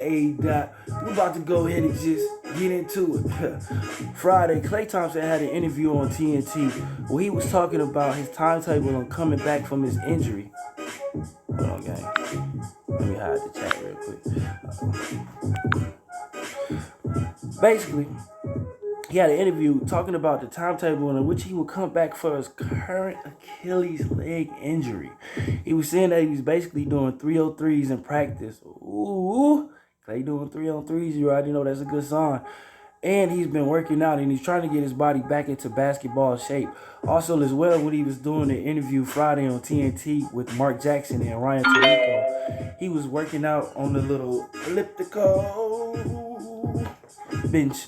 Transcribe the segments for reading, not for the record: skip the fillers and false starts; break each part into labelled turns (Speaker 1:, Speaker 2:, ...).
Speaker 1: We're about to go ahead and just get into it. Friday, Klay Thompson had an interview on TNT where he was talking about his timetable on coming back from his injury. Hold on, gang. Let me hide the chat real quick. Basically, he had an interview talking about the timetable in which he would come back for his current Achilles leg injury. He was saying that he's basically doing 303s in practice. Ooh, Klay doing 3-on-3s, you already know that's a good sign. And he's been working out and he's trying to get his body back into basketball shape. Also, as well, when he was doing the interview Friday on TNT with Mark Jackson and Ryan Talico, he was working out on the little elliptical bench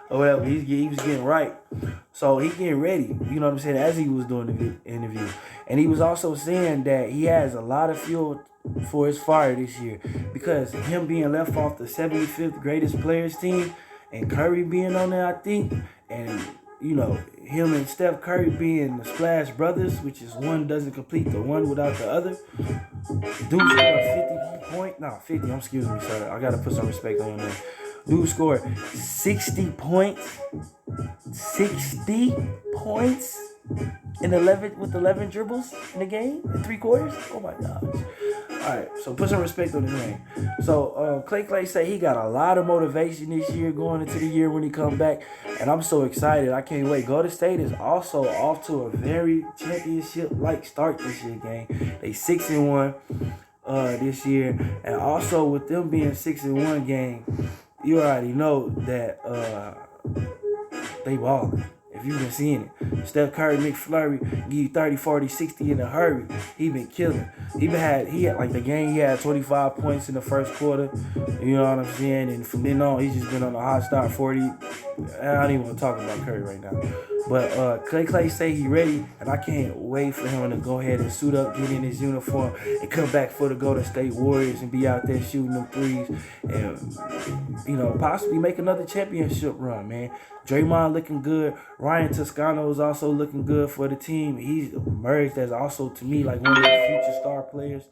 Speaker 1: or whatever. He was getting right. So he getting ready, you know what I'm saying, as he was doing the interview. And he was also saying that he has a lot of fuel for his fire this year because him being left off the 75th greatest players team and Curry being on there, I think, and you know, him and Steph Curry being the Splash Brothers, which is one doesn't complete the one without the other. Dude scored 50, excuse me, sir. I gotta put some respect on your name. Dude scored 60 points. 60 points in 11 dribbles in the game in 3 quarters. Oh my gosh. Alright, so put some respect on his name. So Klay say he got a lot of motivation this year going into the year when he come back. And I'm so excited. I can't wait. Golden State is also off to a very championship-like start this year, gang. They 6-1 this year. And also with them being 6-1, gang, you already know that they balling. If you've been seeing it, Steph Curry, McFlurry, give you 30, 40, 60 in a hurry. He been killing. He had like the game. He had 25 points in the first quarter. You know what I'm saying? And from then on, he's just been on a hot start. 40. I don't even want to talk about Curry right now. But Klay say he ready, and I can't wait for him to go ahead and suit up, get in his uniform, and come back for the Golden State Warriors and be out there shooting them threes, and you know, possibly make another championship run, man. Draymond looking good. Ryan Toscano is also looking good for the team. He's emerged as also, to me, like one of the future star players.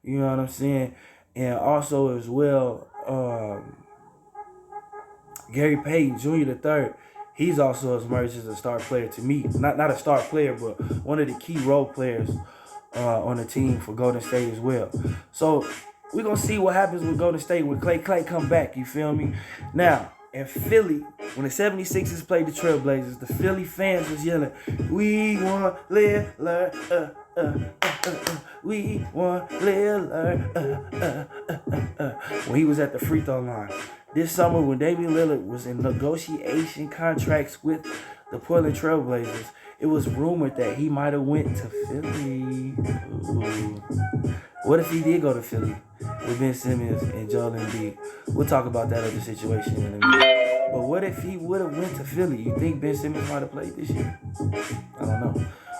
Speaker 1: You know what I'm saying? And also as well, Gary Payton Jr. III. He's also emerged as a star player to me. Not a star player, but one of the key role players on the team for Golden State as well. So we're going to see what happens with Golden State when Klay come back, you feel me? Now, in Philly, when the 76ers played the Trailblazers, the Philly fans was yelling, "We want Lillard, we want Lillard, when he was at the free throw line. This summer, when Damian Lillard was in negotiation contracts with the Portland Trailblazers, it was rumored that he might have went to Philly. Ooh. What if he did go to Philly with Ben Simmons and Joel Embiid? We'll talk about that other situation in a minute. But what if he would have went to Philly? You think Ben Simmons might have played this year? I don't know.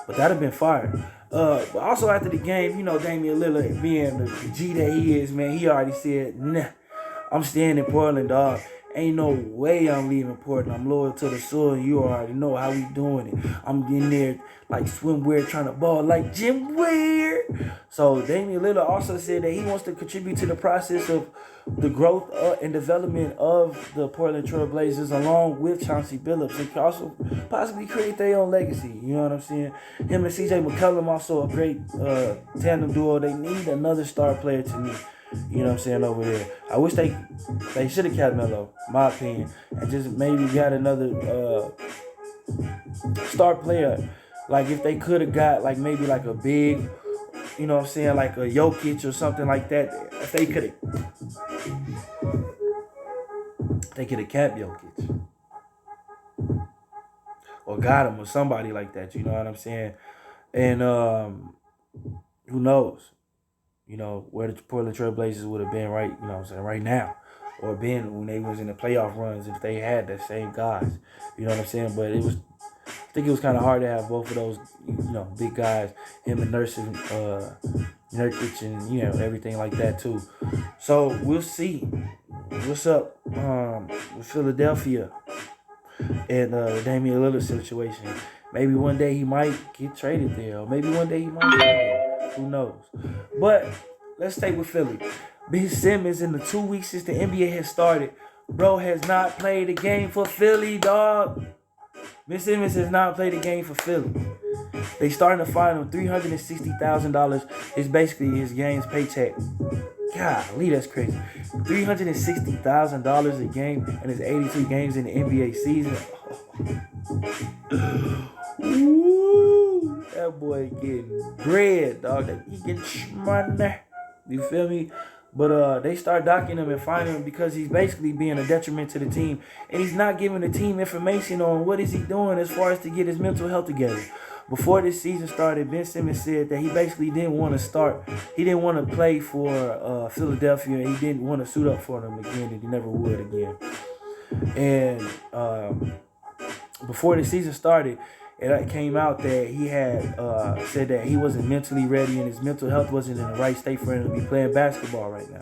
Speaker 1: But that'd have been fire. But also after the game, you know, Damian Lillard being the G that he is, man, he already said, nah, I'm staying in Portland, dog. Ain't no way I'm leaving Portland. I'm loyal to the soil. You already know how we doing it. I'm getting there like swimwear, trying to ball like Jim Ware. So Damian Lillard also said that he wants to contribute to the process of the growth and development of the Portland Trail Blazers along with Chauncey Billups, and also possibly create their own legacy. You know what I'm saying? Him and CJ McCollum also a great tandem duo. They need another star player to me. You know what I'm saying, over there. I wish they should have kept Melo, my opinion, and just maybe got another star player. Like if they could have got like maybe like a big, you know what I'm saying, like a Jokic or something like that. If they could have kept Jokic or got him or somebody like that. You know what I'm saying? And who knows? You know, where the Portland Trail Blazers would have been right, you know what I'm saying, right now. Or been when they was in the playoff runs if they had that same guys. You know what I'm saying? But I think it was kind of hard to have both of those, you know, big guys, him and Nurkic and, you know, everything like that too. So we'll see what's up with Philadelphia and Damian Lillard situation. Maybe one day he might get traded there, or maybe one day he might get there. Who knows? But let's stay with Philly. Ben Simmons, in the 2 weeks since the NBA has started, bro, has not played a game for Philly, dog. Ben Simmons has not played a game for Philly. They starting to fine him $360,000 is basically his game's paycheck. Golly, that's crazy. $360,000 a game, and it's 82 games in the NBA season. Ooh, that boy getting bread, dog. He getting money. You feel me? But they start docking him and fining him because he's basically being a detriment to the team. And he's not giving the team information on what is he doing as far as to get his mental health together. Before this season started, Ben Simmons said that he basically didn't want to start. He didn't want to play for Philadelphia, and he didn't want to suit up for them again, and he never would again. And before the season started, it came out that he had said that he wasn't mentally ready and his mental health wasn't in the right state for him to be playing basketball right now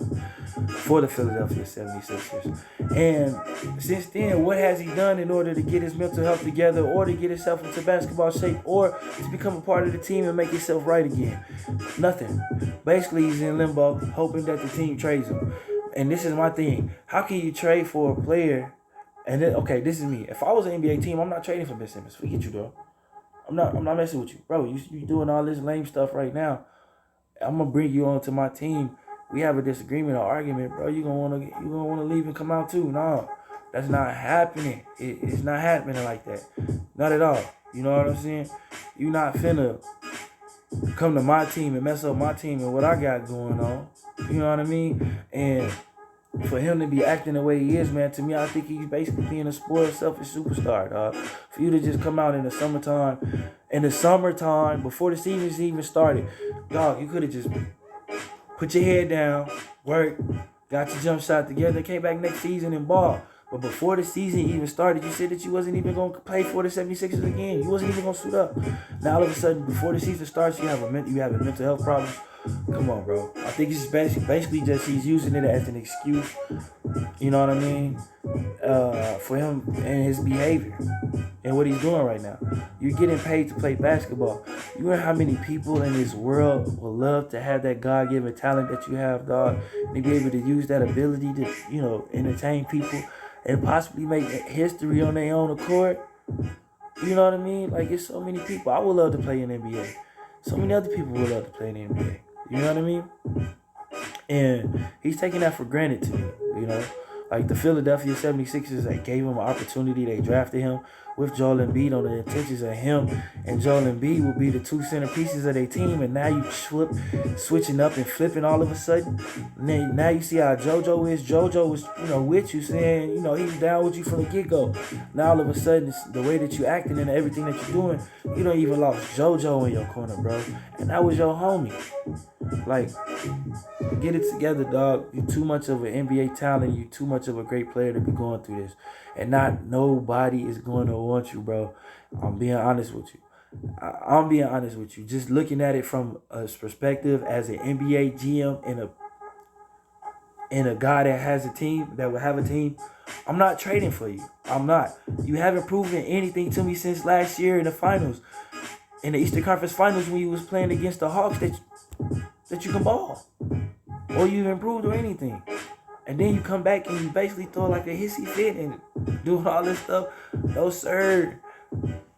Speaker 1: for the Philadelphia 76ers. And since then, what has he done in order to get his mental health together or to get himself into basketball shape or to become a part of the team and make himself right again? Nothing. Basically, he's in limbo, hoping that the team trades him. And this is my thing. How can you trade for a player? And then, okay, this is me. If I was an NBA team, I'm not trading for Ben Simmons. Forget you, bro. I'm not messing with you. Bro, you doing all this lame stuff right now. I'm gonna bring you onto my team. We have a disagreement or argument, bro. You gonna wanna leave and come out too. No. That's not happening. It's not happening like that. Not at all. You know what I'm saying? You not finna come to my team and mess up my team and what I got going on. You know what I mean? And for him to be acting the way he is, man, to me, I think he's basically being a spoiled, selfish superstar, dog. For you to just come out in the summertime, before the season even started, dog, you could have just put your head down, work, got your jump shot together, came back next season and ball. But before the season even started, you said that you wasn't even going to play for the 76ers again. You wasn't even going to suit up. Now, all of a sudden, before the season starts, you have a mental health problem. Come on, bro. I think it's basically just he's using it as an excuse, you know what I mean, for him and his behavior and what he's doing right now. You're getting paid to play basketball. You know how many people in this world would love to have that God-given talent that you have, dog, and be able to use that ability to, you know, entertain people and possibly make history on their own accord. You know what I mean? Like, it's so many people. I would love to play in the NBA. So many other people would love to play in the NBA. You know what I mean? And he's taking that for granted to me, you know? Like the Philadelphia 76ers, they gave him an opportunity. They drafted him with Joel Embiid on the intentions of him and Joel Embiid will be the two centerpieces of their team. And now you switching up and flipping all of a sudden. Now you see how JoJo is. JoJo was, you know, with you, saying, you know, he was down with you from the get-go. Now all of a sudden, the way that you acting and everything that you're doing, you don't even lost JoJo in your corner, bro. And that was your homie. Like, get it together, dog. You're too much of an NBA talent. You're too much of a great player to be going through this. And not nobody is going to want you, bro. I'm being honest with you. I'm being honest with you. Just looking at it from a perspective as an NBA GM and a guy that has a team, that will have a team, I'm not trading for you. I'm not. You haven't proven anything to me since last year in the finals. In the Eastern Conference Finals when you was playing against the Hawks that you can ball. Or you've improved or anything. And then you come back and you basically throw like a hissy fit and doing all this stuff. No, sir.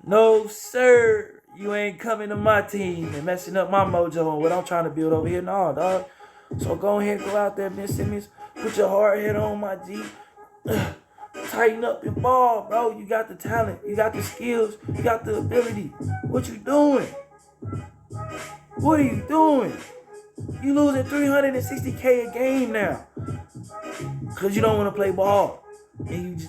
Speaker 1: No, sir. You ain't coming to my team and messing up my mojo and what I'm trying to build over here. No, dog. So go ahead, go out there, Ben Simmons. Put your hard head on, my G. Tighten up your ball, bro. You got the talent. You got the skills. You got the ability. What you doing? What are you doing? You losing $360K a game now. Because you don't want to play ball. And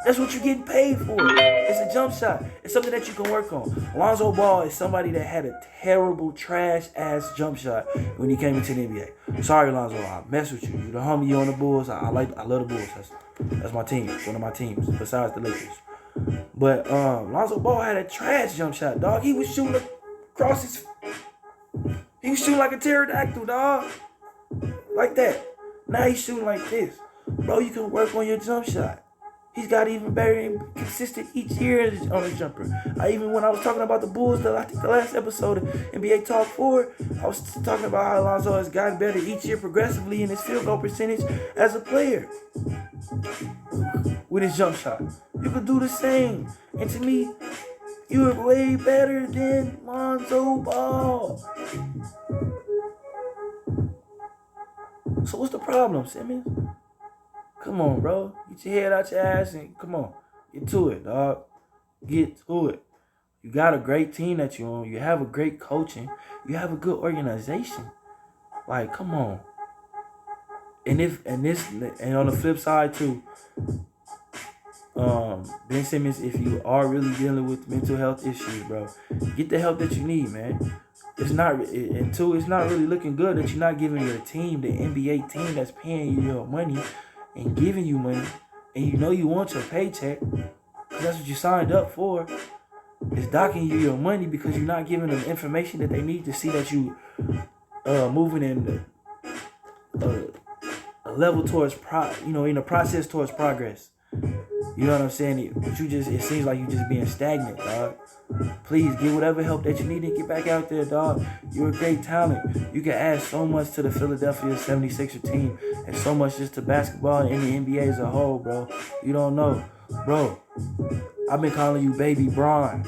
Speaker 1: that's what you're getting paid for. It's a jump shot. It's something that you can work on. Lonzo Ball is somebody that had a terrible, trash-ass jump shot when he came into the NBA. Sorry, Lonzo. I mess with you. You the homie. You on the Bulls. I love the Bulls. That's my team. It's one of my teams besides the Lakers. But Lonzo Ball had a trash jump shot, dog. He was shooting across his... He was shooting like a pterodactyl, dog. Like that. Now he's shooting like this. Bro, you can work on your jump shot. He's got even better and consistent each year on his jumper. When I was talking about the Bulls, I think the last episode of NBAtaLk 4, I was talking about how Alonzo has gotten better each year progressively in his field goal percentage as a player with his jump shot. You could do the same. And to me, you are way better than Lonzo Ball. So what's the problem, Simmons? Come on, bro. Get your head out your ass and come on. Get to it, dog. Get to it. You got a great team that you're on. You have a great coaching. You have a good organization. Like, come on. And on the flip side too, Ben Simmons, if you are really dealing with mental health issues, bro, get the help that you need, man. It's not really looking good that you're not giving your team, the NBA team that's paying you your money and giving you money, and you know you want your paycheck, because that's what you signed up for, is docking you your money because you're not giving them information that they need to see that you moving in a level towards in a process towards progress. You know what I'm saying? It seems like you just being stagnant, dog. Please get whatever help that you need to get back out there, dog. You're a great talent. You can add so much to the Philadelphia 76er team and so much just to basketball and the NBA as a whole, bro. You don't know. Bro, I've been calling you Baby Bron.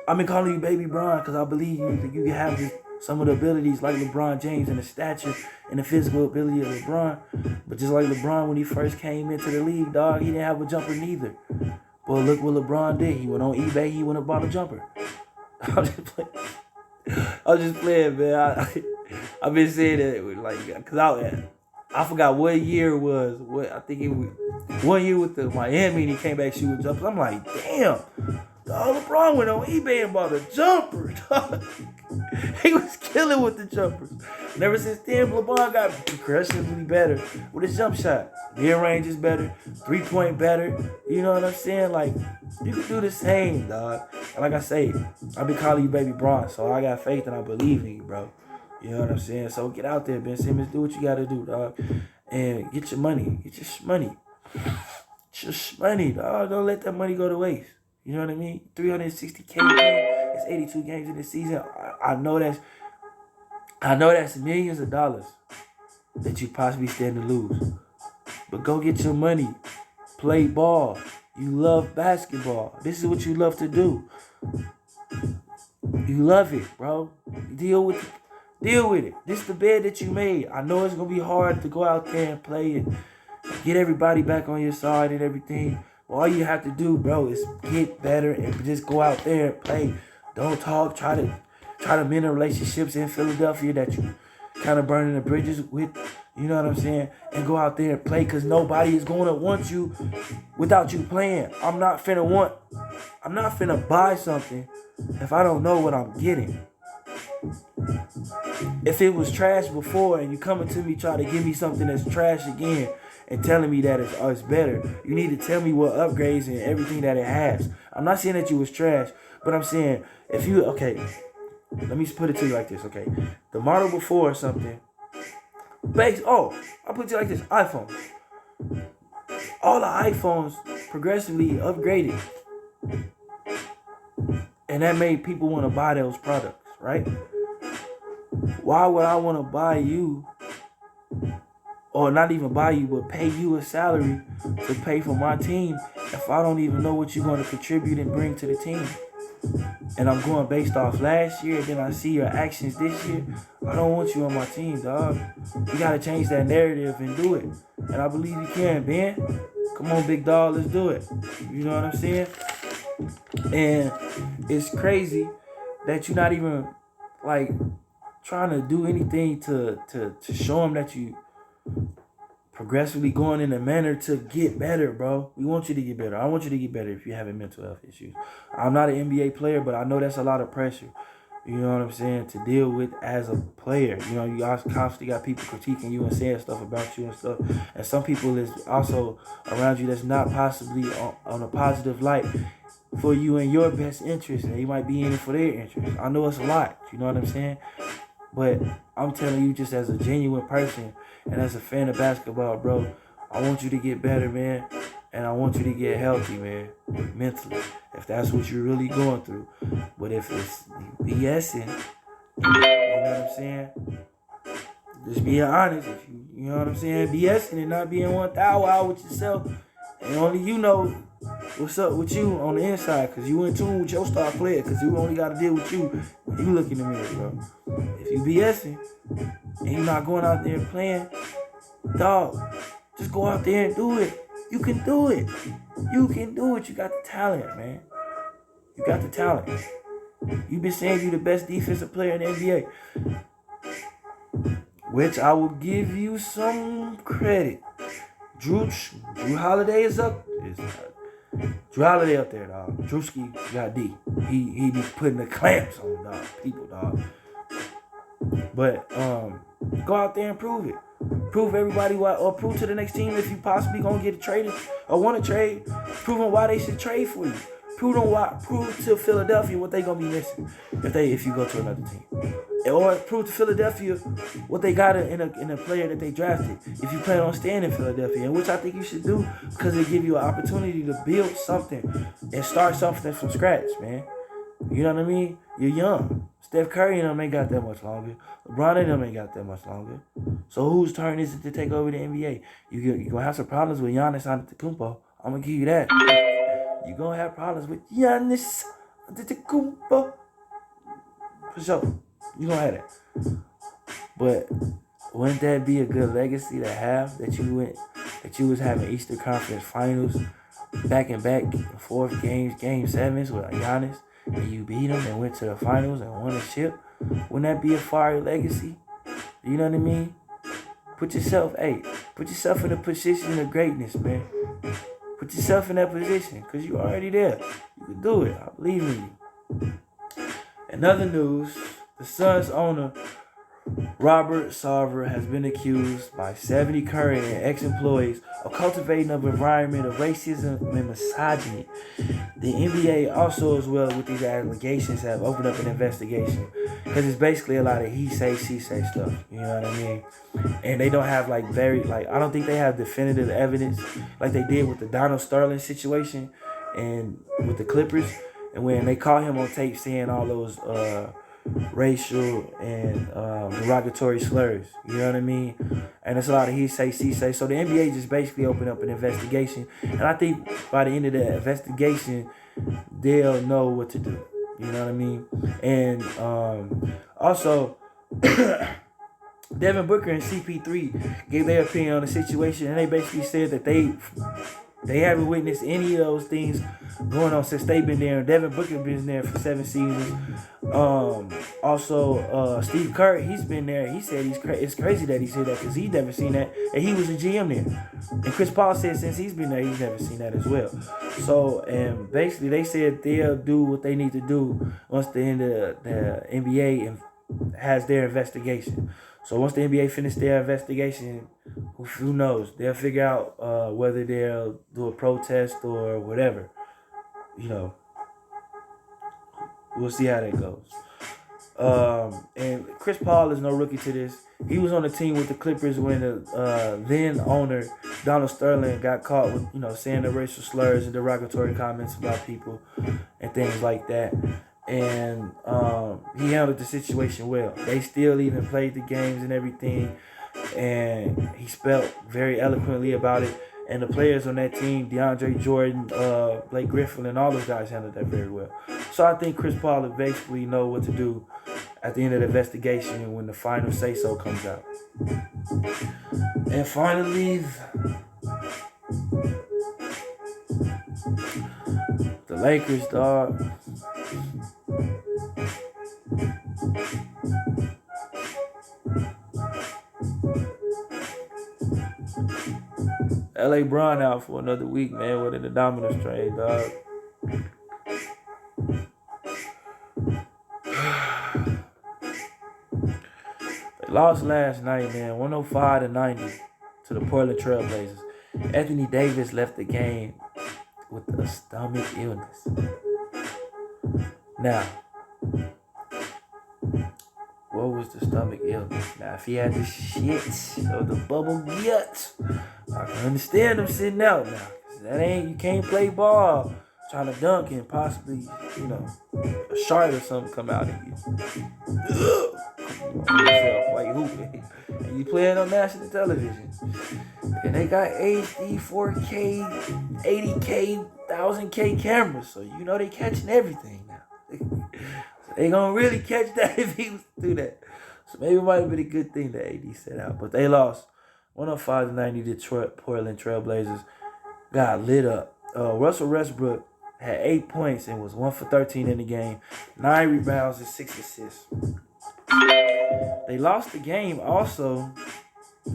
Speaker 1: Because I believe you can have some of the abilities like LeBron James and the stature and the physical ability of LeBron. But just like LeBron when he first came into the league, dog, he didn't have a jumper neither. But look what LeBron did. He went on eBay, he went and bought a jumper. I'm just playing, man. I've been saying that, because I forgot what year it was. I think it was 1 year with the Miami and he came back shooting jumpers. I'm like, damn. Dog, LeBron went on eBay and bought a jumper, dog. He was killing with the jumpers. And ever since then, LeBron got progressively better with his jump shot. Mid-range is better. 3-point better. You know what I'm saying? Like, you can do the same, dog. And like I say, I've been calling you Baby Bron, so I got faith and I believe in you, bro. You know what I'm saying? So get out there, Ben Simmons. Do what you got to do, dog. And get your money. Get your money. Just money, dog. Don't let that money go to waste. You know what I mean? 360K. It's 82 games in the season. I know that's millions of dollars that you possibly stand to lose. But go get your money. Play ball. You love basketball. This is what you love to do. You love it, bro. Deal with it. This is the bed that you made. I know it's gonna be hard to go out there and play and get everybody back on your side and everything. All you have to do, bro, is get better and just go out there and play. Don't talk. Try to mend the relationships in Philadelphia that you kind of burning the bridges with. You know what I'm saying? And go out there and play, because nobody is going to want you without you playing. I'm not finna buy something if I don't know what I'm getting. If it was trash before and you coming to me trying to give me something that's trash again, and telling me that it's better, you need to tell me what upgrades and everything that it has. I'm not saying that you was trash, but I'm saying let me put it to you like this, okay? The model before or something, I'll put it like this, iPhones. All the iPhones progressively upgraded. And that made people want to buy those products, right? Why would I want to buy you, or not even buy you, but pay you a salary to pay for my team if I don't even know what you're going to contribute and bring to the team? And I'm going based off last year, then I see your actions this year. I don't want you on my team, dog. You got to change that narrative and do it. And I believe you can, Ben. Come on, big dog, let's do it. You know what I'm saying? And it's crazy that you're not even, trying to do anything to show them that you progressively going in a manner to get better, bro. We want you to get better. I want you to get better if you're having mental health issues. I'm not an NBA player, but I know that's a lot of pressure. You know what I'm saying? To deal with as a player. You know, you constantly got people critiquing you and saying stuff about you and stuff. And some people is also around you that's not possibly on a positive light for you and your best interest. And they might be in it for their interest. I know it's a lot. You know what I'm saying? But I'm telling you, just as a genuine person and as a fan of basketball, bro, I want you to get better, man. And I want you to get healthy, man, mentally, if that's what you're really going through. But if it's BSing, you know what I'm saying? Just being honest, if you know what I'm saying? BSing and not being 1,000 out with yourself, and only you know what's up with you on the inside, because you in tune with your star player, because you only got to deal with you when you look in the mirror, bro. If you BSing and you're not going out there and playing, dog, just go out there and do it. You can do it. You can do it. You got the talent, man. You got the talent. You've been saying you're the best defensive player in the NBA, which I will give you some credit. Drew Holiday is up. Drew Holiday up there, dog. Drewski got D. He be putting the clamps on dog people, dog. But go out there and prove it. Prove everybody why, or prove to the next team if you possibly gonna get traded or want to trade. Prove them why they should trade for you. Prove to Philadelphia what they gonna be missing if you go to another team. Or prove to Philadelphia what they got in a player that they drafted. If you plan on staying in Philadelphia, and which I think you should do, because it give you an opportunity to build something and start something from scratch, man. You know what I mean? You're young. Steph Curry and them ain't got that much longer. LeBron and them ain't got that much longer. So whose turn is it to take over the NBA? You're going to have some problems with Giannis Antetokounmpo. I'm going to give you that. You're going to have problems with Giannis Antetokounmpo. For sure. You're going to have that. But wouldn't that be a good legacy to have, that you was having Eastern Conference Finals back-and-back, fourth games, game sevens with Giannis, and you beat them and went to the finals and won a chip? Wouldn't that be a fire legacy? You know what I mean? Put yourself in a position of greatness, man. Put yourself in that position, because you're already there. You can do it. I believe in you. In other news, the Suns owner, Robert Sarver, has been accused by 70 current and ex-employees of cultivating an environment of racism and misogyny. The NBA also, as well, with these allegations, have opened up an investigation, because it's basically a lot of he say, she say stuff. You know what I mean? And they don't have I don't think they have definitive evidence like they did with the Donald Sterling situation and with the Clippers, and when they caught him on tape saying all those racial and derogatory slurs. You know what I mean? And it's a lot of he say, she say. So the NBA just basically opened up an investigation, and I think by the end of the investigation, they'll know what to do. You know what I mean? And also, Devin Booker and CP3 gave their opinion on the situation, and they basically said that they haven't witnessed any of those things going on since they've been there. Devin Booker been there for 7 seasons. Also, Steve Kerr, he's been there. He said it's crazy that he said that, because he's never seen that, and he was a GM there. And Chris Paul said since he's been there, he's never seen that as well. So, and basically they said they'll do what they need to do once the end of the NBA has their investigation. So once the NBA finishes their investigation, who knows? They'll figure out whether they'll do a protest or whatever. You know, we'll see how that goes. And Chris Paul is no rookie to this. He was on the team with the Clippers when the then owner Donald Sterling got caught with, saying the racial slurs and derogatory comments about people and things like that. And he handled the situation well. They still even played the games and everything, and he spoke very eloquently about it. And the players on that team, DeAndre Jordan, Blake Griffin, and all those guys handled that very well. So I think Chris Paul will basically know what to do at the end of the investigation when the final say-so comes out. And finally, the Lakers, dog. LA Bron out for another week, man, with an abdominal strain, dog. They lost last night, man, 105-90 to the Portland Trailblazers. Anthony Davis left the game with a stomach illness. Now, what was the stomach illness? Now, if he had the shit or the bubble guts, I can understand them sitting out now. You can't play ball trying to dunk and possibly, a shark or something come out at you. Yourself while you hooping. And you playing on national television. And they got HD, 4K, 80K, 1000K cameras. So they catching everything now. So they gonna really catch that if he was to do that. So maybe it might have been a good thing that AD set out. But they lost 105-90. Detroit Portland Trailblazers got lit up. Russell Westbrook had 8 points and was 1 for 13 in the game. 9 rebounds and 6 assists. They lost the game also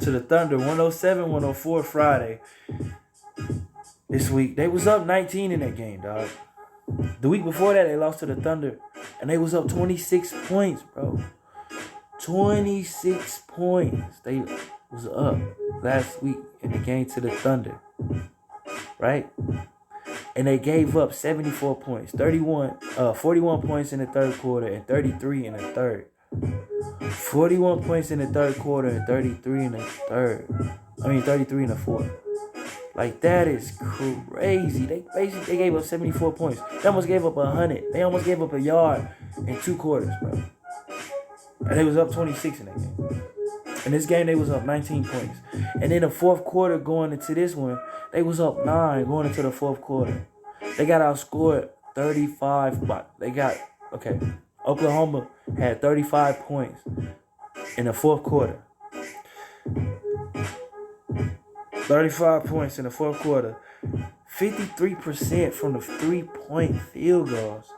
Speaker 1: to the Thunder 107-104 Friday. This week, they was up 19 in that game, dog. The week before that, they lost to the Thunder, and they was up 26 points, bro. 26 points. They was up last week in the game to the Thunder, right? And they gave up 74 points, 41 points in the third quarter and 33 in the third. 41 points in the third quarter and 33 in the third. 33 in the fourth. Like, that is crazy. They gave up 74 points. They almost gave up 100. They almost gave up a yard in 2 quarters, bro. And they was up 26 in that game. In this game, they was up 19 points. And in the fourth quarter going into this one, they was up 9 going into the fourth quarter. They got outscored 35. Oklahoma had 35 points in the fourth quarter. 35 points in the fourth quarter. 53% from the 3-point field goals.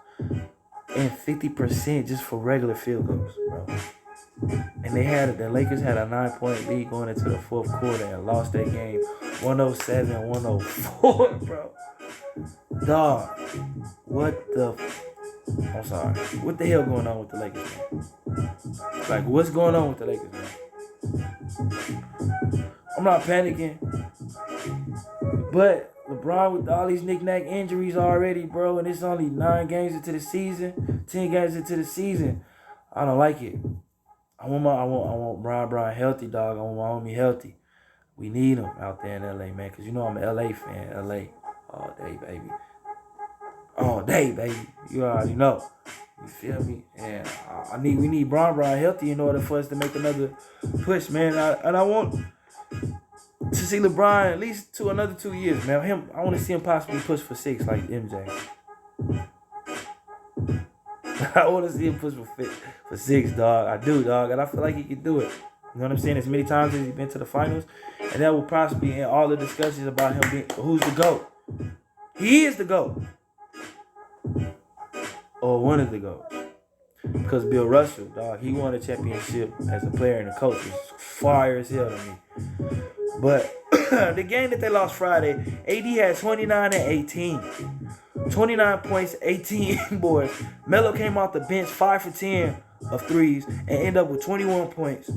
Speaker 1: And 50% just for regular field goals, bro. And the Lakers had a 9-point lead going into the fourth quarter and lost that game 107-104, bro. Dog, what the hell going on with the Lakers, man? Like, what's going on with the Lakers, man? I'm not panicking, but LeBron with all these knick-knack injuries already, bro, and it's only 9 games into the season, 10 games into the season. I don't like it. I want Brian healthy, dog. I want my homie healthy. We need him out there in LA, man, because I'm an LA fan. LA all day, baby. All day, baby. You already know. You feel me? And we need Brian healthy in order for us to make another push, man. And I want to see LeBron at least another 2 years, man. I want to see him possibly push for 6 like MJ. I want to see him push for 6, dog. I do, dog. And I feel like he can do it. You know what I'm saying? As many times as he's been to the finals. And that will possibly be in all the discussions about him being who's the GOAT. He is the GOAT. Or one of the GOATs. Because Bill Russell, dog, he won a championship as a player and a coach. It was fire as hell to me. But the game that they lost Friday, AD had 29 and 18. 29 points, 18 boards. Melo came off the bench 5 for 10 of threes and ended up with 21 points.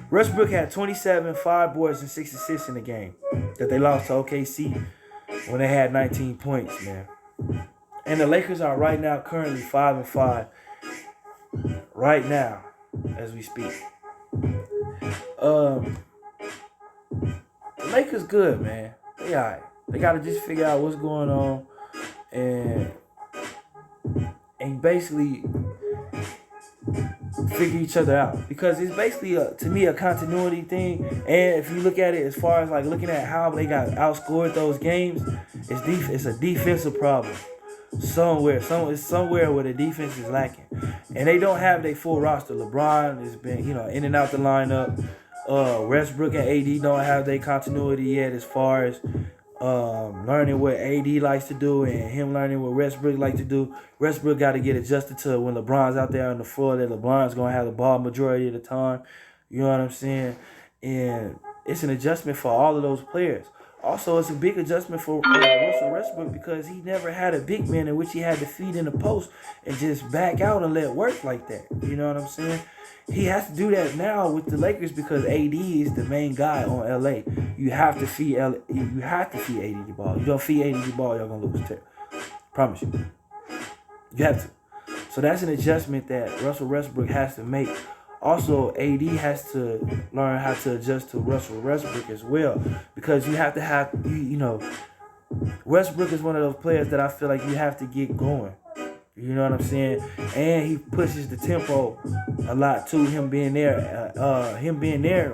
Speaker 1: Westbrook had 27, 5 boards, and 6 assists in the game that they lost to OKC when they had 19 points, man. And the Lakers are right now currently 5-5. Right now, as we speak. The Lakers good, man. They all right. They got to just figure out what's going on and basically figure each other out, because it's basically to me a continuity thing. And if you look at it as far as like looking at how they got outscored those games, it's a defensive problem somewhere where the defense is lacking, and they don't have their full roster. LeBron has been in and out the lineup. Westbrook and AD don't have their continuity yet as far as learning what AD likes to do and him learning what Westbrook likes to do. Westbrook got to get adjusted to when LeBron's out there on the floor, that LeBron's going to have the ball majority of the time. You know what I'm saying? And it's an adjustment for all of those players. Also, it's a big adjustment for Russell Westbrook, because he never had a big man in which he had to feed in the post and just back out and let work like that. You know what I'm saying? He has to do that now with the Lakers because AD is the main guy on LA. You have to feed AD the ball. You don't feed AD the ball, y'all gonna lose. Promise you. You have to. So that's an adjustment that Russell Westbrook has to make. Also, AD has to learn how to adjust to Russell Westbrook as well, because you have to have Westbrook is one of those players that I feel like you have to get going. You know what I'm saying? And he pushes the tempo a lot too. Him being there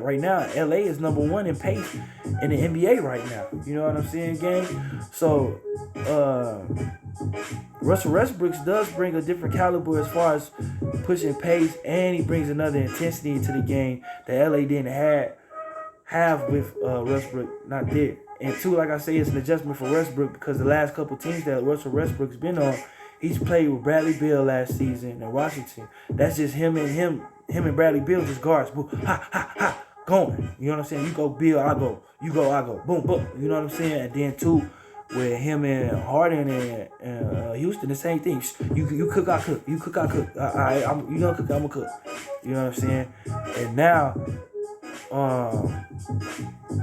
Speaker 1: right now. LA is number 1 in pace in the NBA right now. You know what I'm saying, gang? So Russell Westbrook does bring a different caliber as far as pushing pace, and he brings another intensity into the game that LA didn't have with Westbrook not there. And two, like I say, it's an adjustment for Westbrook because the last couple teams that Russell Westbrook's been on, he's played with Bradley Beal last season in Washington. That's just him and Bradley Beal just guards. Boom, ha, ha, ha, going. You know what I'm saying? You go Beal, I go. You go, I go. Boom, boom. You know what I'm saying? And then two, with him and Harden and Houston, the same thing. You cook, I cook. You cook, I cook. You gonna cook, I'm gonna cook. You know what I'm saying? And now,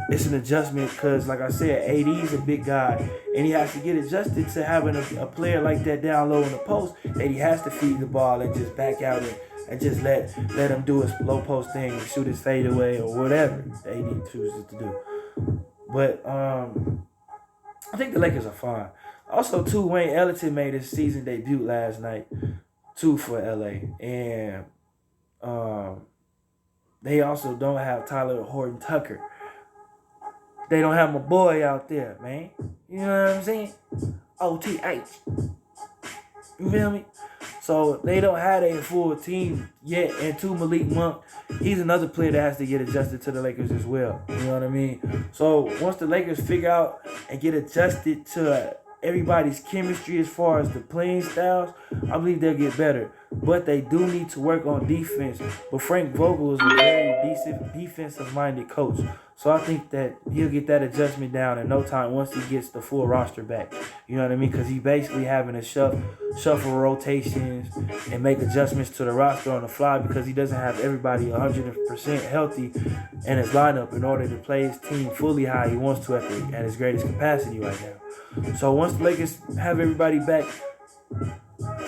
Speaker 1: it's an adjustment because, like I said, AD is a big guy, and he has to get adjusted to having a player like that down low in the post that he has to feed the ball and just back out and just let him do his low post thing and shoot his fade away or whatever AD chooses to do. But I think the Lakers are fine. Also, too, Wayne Ellington made his season debut last night, too, for LA, and they also don't have Tyler Horton Tucker. They don't have my boy out there, man. You know what I'm saying? OTH. You feel me? So they don't have a full team yet. And two, Malik Monk, he's another player that has to get adjusted to the Lakers as well. You know what I mean? So once the Lakers figure out and get adjusted to everybody's chemistry as far as the playing styles, I believe they'll get better. But they do need to work on defense. But Frank Vogel is a very decent defensive-minded coach. So I think that he'll get that adjustment down in no time once he gets the full roster back. You know what I mean? Because he's basically having to shuffle rotations and make adjustments to the roster on the fly because he doesn't have everybody 100% healthy in his lineup in order to play his team fully how he wants to at his greatest capacity right now. So once the Lakers have everybody back,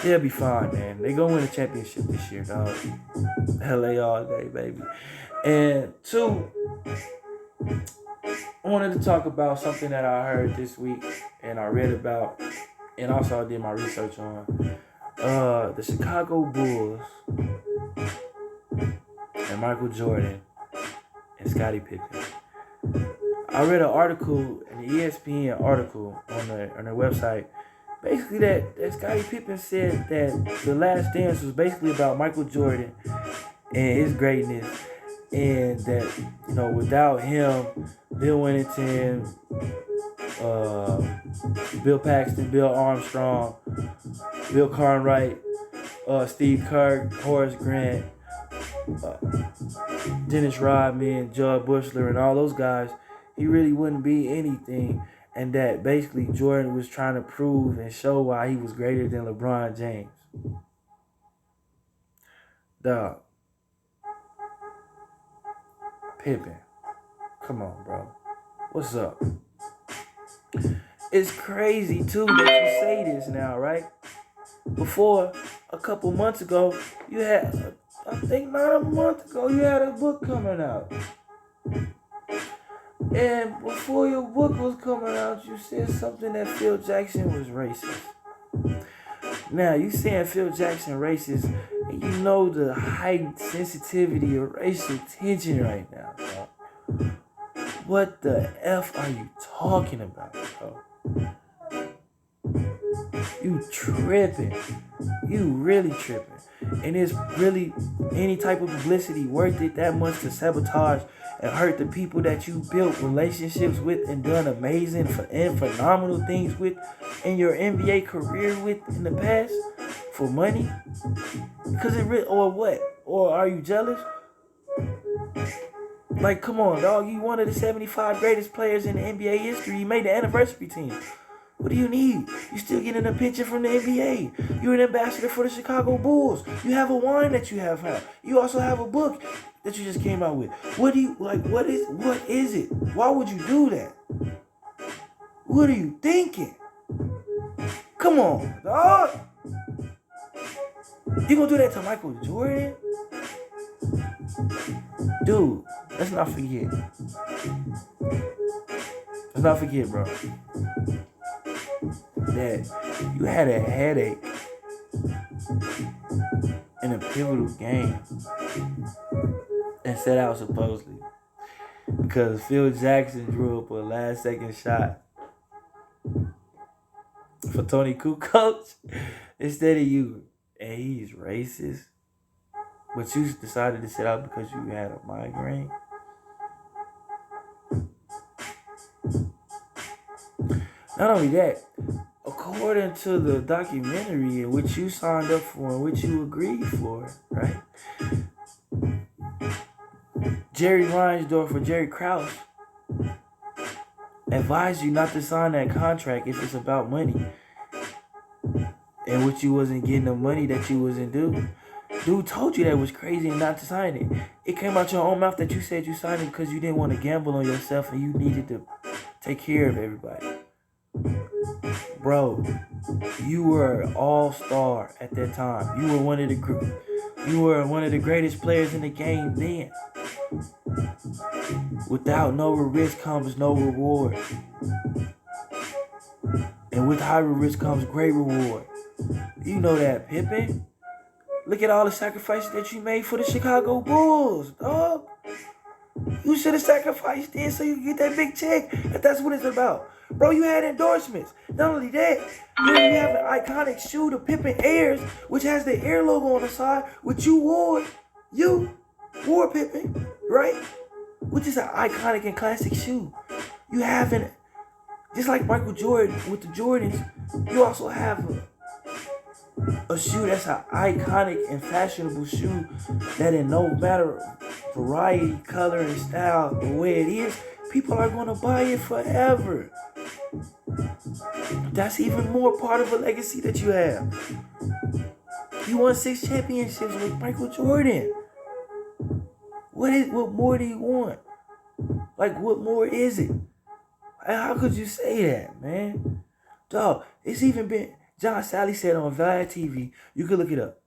Speaker 1: they'll be fine, man. They gonna win a championship this year, dog. LA all day, baby. And two, I wanted to talk about something that I heard this week and I read about and also I did my research on. The Chicago Bulls and Michael Jordan and Scottie Pippen. I read an article, an ESPN article on their website, basically that Scottie Pippen said that The Last Dance was basically about Michael Jordan and his greatness, and that, you know, without him, Bill Wennington, Bill Paxton, Bill Armstrong, Bill Cartwright, Steve Kerr, Horace Grant, Dennis Rodman, Judd Bushler, and all those guys, he really wouldn't be anything. And that basically Jordan was trying to prove and show why he was greater than LeBron James. Dog. Pippen. Come on, bro. What's up? It's crazy, too, that you say this now, right? Before, a couple months ago, you had, I think not a month ago, you had a book coming out. And before your book was coming out, you said something that Phil Jackson was racist. Now, you saying Phil Jackson racist, and you know the heightened sensitivity of racial tension right now, bro. What the F are you talking about, bro? You tripping. You really tripping. And is really any type of publicity worth it that much to sabotage and hurt the people that you built relationships with and done amazing and phenomenal things with in your NBA career with in the past for money? Because it really, or what? Or are you jealous? Like, come on, dog. You one of the 75 greatest players in the NBA history. You made the anniversary team. What do you need? You still getting a pension from the NBA. You're an ambassador for the Chicago Bulls. You have a wine that you have out. You also have a book that you just came out with. What do you, like, what is it? Why would you do that? What are you thinking? Come on, dog. You gonna do that to Michael Jordan? Dude, let's not forget. Let's not forget, bro, that you had a headache in a pivotal game and set out supposedly because Phil Jackson drew up a last second shot for Tony Kukoc instead of you. And he's racist. But you decided to sit out because you had a migraine. Not only that, according to the documentary in which you signed up for and which you agreed for, right? Jerry Reinsdorf or Jerry Krause advised you not to sign that contract if it's about money. And which you wasn't getting the money that you wasn't due. Dude told you that was crazy and not to sign it. It came out your own mouth that you said you signed it because you didn't want to gamble on yourself and you needed to take care of everybody. Bro, you were an all-star at that time. You were one of the greatest players in the game then. Without no risk comes no reward. And with high risk comes great reward. You know that, Pippen. Look at all the sacrifices that you made for the Chicago Bulls, dog. You should have sacrificed it so you can get that big check. If that's what it's about. Bro, you had endorsements. Not only that, you have an iconic shoe, the Pippen Airs, which has the Air logo on the side, which you wore. You wore Pippen, right? Which is an iconic and classic shoe. You have an, just like Michael Jordan with the Jordans, you also have a shoe that's an iconic and fashionable shoe that in no matter variety, color, and style, the way it is, people are going to buy it forever. That's even more part of a legacy that you have. You won 6 championships with Michael Jordan. What more do you want? Like, what more is it? How could you say that, man? Dog, it's even been... John Sally said on Via TV, you can look it up.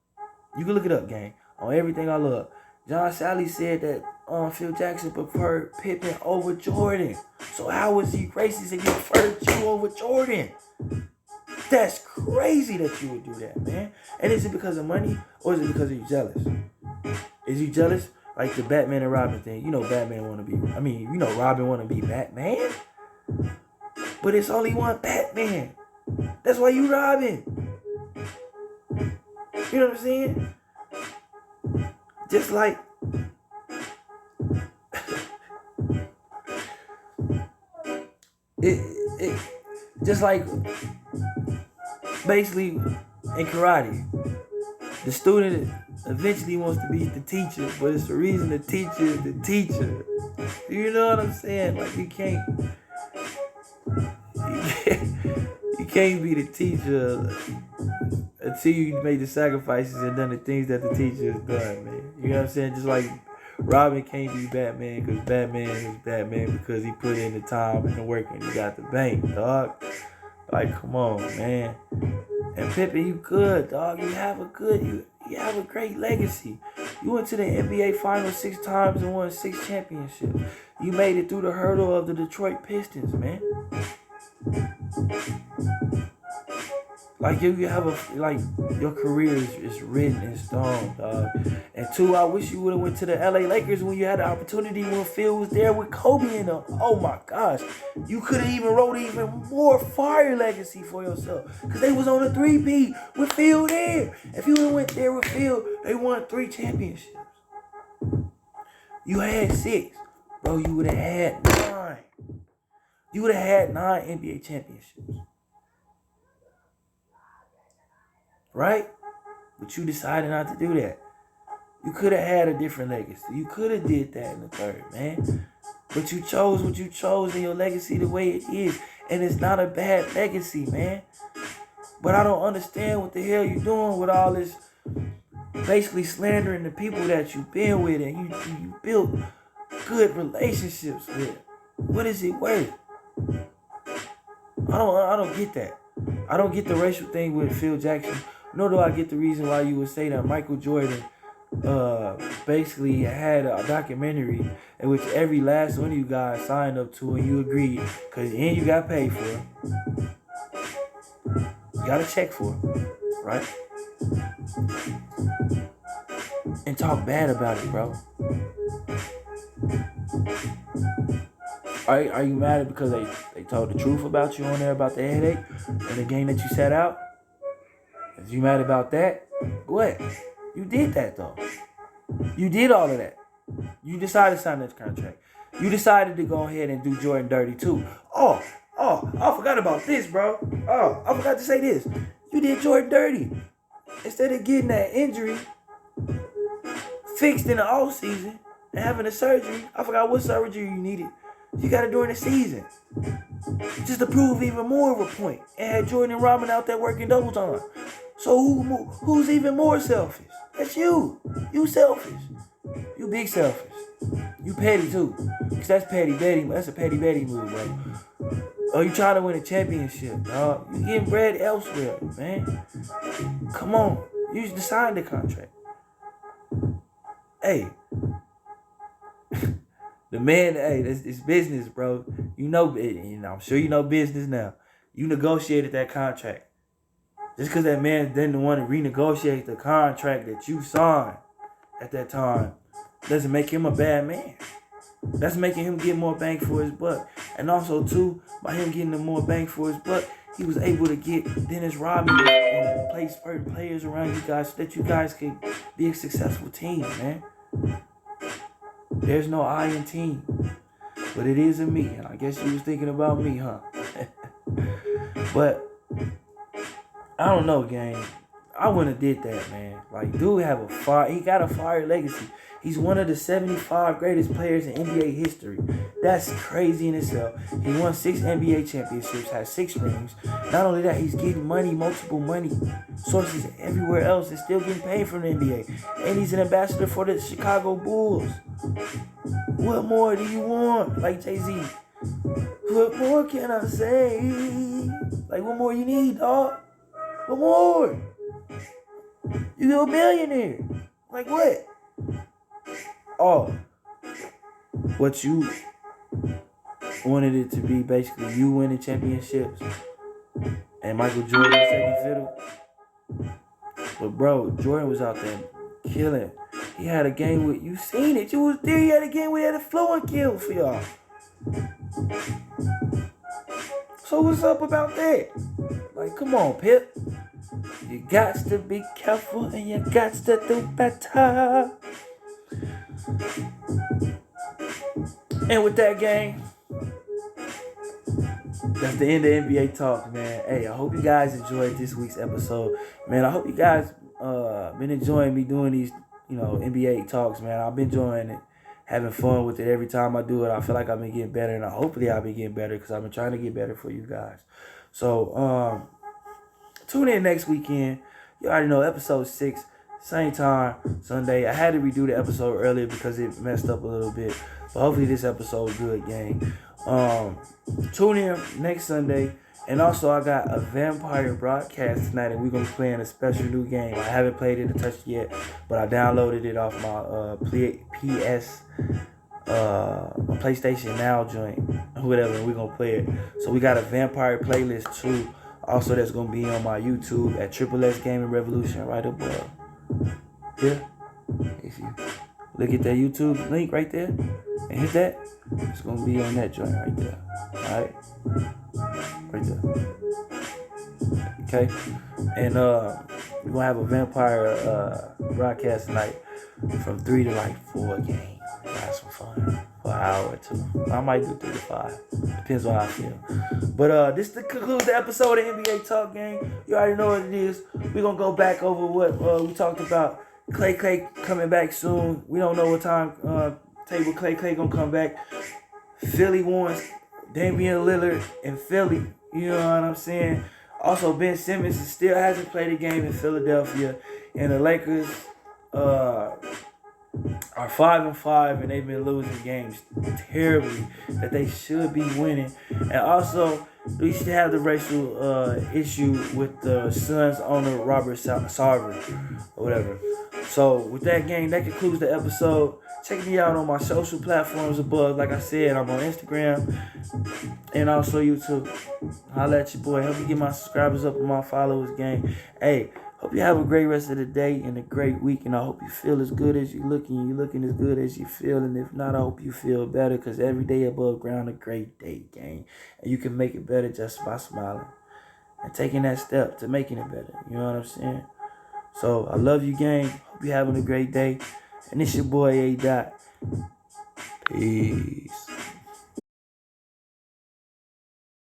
Speaker 1: You can look it up, gang. On Everything I Love. John Sally said that Phil Jackson preferred Pippen over Jordan. So how was he racist and he preferred you over Jordan? That's crazy that you would do that, man. And is it because of money or is it because you jealous? Is you jealous? Like the Batman and Robin thing. You know Batman want to be... Robin want to be Batman. But it's only one Batman. That's why you Robin. You know what I'm saying? Just like just like basically in karate, the student eventually wants to be the teacher, but it's the reason the teacher is the teacher. You know what I'm saying? Like you can't be the teacher until you made the sacrifices and done the things that the teacher has done, man. You know what I'm saying? Just like Robin can't be Batman because Batman is Batman because he put in the time and the work and he got the bank, dog. Like, come on, man. And Pippen, you good, dog. You have a great legacy. You went to the NBA Finals 6 times and won 6 championships. You made it through the hurdle of the Detroit Pistons, man. Like your career is written in stone, dog. And 2, I wish you would have went to the LA Lakers when you had the opportunity when Phil was there with Kobe and them. Oh my gosh. You could have even wrote even more fire legacy for yourself. Because they was on a 3-peat with Phil there. If you would have went there with Phil, they won 3 championships. You had 6. Bro, you would have had 9. You would have had 9 NBA championships. Right? But you decided not to do that. You could have had a different legacy. You could have did that in the 3rd, man. But you chose what you chose in your legacy the way it is. And it's not a bad legacy, man. But I don't understand what the hell you doing with all this basically slandering the people that you've been with and you built good relationships with. What is it worth? I don't get that. I don't get the racial thing with Phil Jackson. Nor do I get the reason why you would say that Michael Jordan basically had a documentary in which every last one of you guys signed up to and you agreed, because and you got paid for it. You got a check for it, right? And talk bad about it, bro. Are you mad because they told the truth about you on there about the headache and the game that you sat out? Is you mad about that? What? You did that though. You did all of that. You decided to sign this contract. You decided to go ahead and do Jordan dirty too. Oh, I forgot about this, bro. Oh, I forgot to say this. You did Jordan dirty. Instead of getting that injury fixed in the off season and having a surgery, I forgot what surgery you needed. You got it during the season. Just to prove even more of a point. And had Jordan and Robin out there working double time. So who's even more selfish? That's you. You selfish. You big selfish. You petty too. Because that's petty Betty. That's a petty Betty move, bro. Oh, you trying to win a championship, dog. You getting bread elsewhere, man. Come on. You just signed the contract. Hey. The man, hey, it's business, bro. You know, I'm sure you know business now. You negotiated that contract. Just because that man didn't want to renegotiate the contract that you signed at that time doesn't make him a bad man. That's making him get more bang for his buck. And also, too, by him getting more bang for his buck, he was able to get Dennis Rodman and place certain players around you guys so that you guys could be a successful team, man. There's no I in team, but it is in me. And I guess you was thinking about me, huh? But I don't know, gang. I wouldn't have did that, man. Like, dude have a fire. He got a fire legacy. He's one of the 75 greatest players in NBA history. That's crazy in itself. He won 6 NBA championships, has 6 rings. Not only that, he's getting money, multiple money sources everywhere else, and still getting paid from the NBA. And he's an ambassador for the Chicago Bulls. What more do you want? Like Jay-Z. What more can I say? Like, what more you need, dog? What more? You a millionaire. Like what? Oh, what you wanted it to be basically you winning championships and Michael Jordan second fiddle. But bro, Jordan was out there killing. He had a game with, you seen it. You was there. He had a game where he had a flow and kill for y'all. So what's up about that? Like, come on, Pip. You got to be careful and you got to do better. And with that, gang, that's the end of NBA Talk, man. Hey, I hope you guys enjoyed this week's episode. Man, I hope you guys been enjoying me doing these, NBA Talks, man. I've been enjoying it, having fun with it every time I do it. I feel like I've been getting better, and hopefully I'll be getting better because I've been trying to get better for you guys. So, tune in next weekend. You already know, episode 6, same time, Sunday. I had to redo the episode earlier because it messed up a little bit. But hopefully this episode is good, gang. Tune in next Sunday. And also, I got a vampire broadcast tonight, and we're going to be playing a special new game. I haven't played it or touched it yet, but I downloaded it off my my PlayStation Now joint, whatever, and we're going to play it. So we got a vampire playlist, too. Also, that's going to be on my YouTube at S Gaming Revolution right above. Yeah. If you look at that YouTube link right there and hit that, it's going to be on that joint right there. Alright? Right there. Okay? And we're going to have a vampire broadcast tonight from 3 to like 4 games. Have some fun for an hour or 2. I might do 3 to 5. Depends on how I feel. But this concludes the episode of NBA Talk, gang. You already know what it is. We're going to go back over what we talked about. Klay coming back soon. We don't know what time table Klay going to come back. Philly wants Damian Lillard in Philly. You know what I'm saying? Also, Ben Simmons still hasn't played a game in Philadelphia. And the Lakers are 5-5, and they've been losing games terribly that they should be winning. And also, we still have the racial issue with the Suns owner Robert Sarver or whatever. So with that, gang, that concludes the episode. Check me out on my social platforms above. Like I said, I'm on Instagram and also YouTube. Holla at your boy. Help me get my subscribers up and my followers, gang. Hey, hope you have a great rest of the day and a great week. And I hope you feel as good as you looking. You looking as good as you feel. And if not, I hope you feel better. Because every day above ground a great day, gang. And you can make it better just by smiling and taking that step to making it better. You know what I'm saying? So I love you, gang. Hope you having a great day. And it's your boy A. Dot. Peace.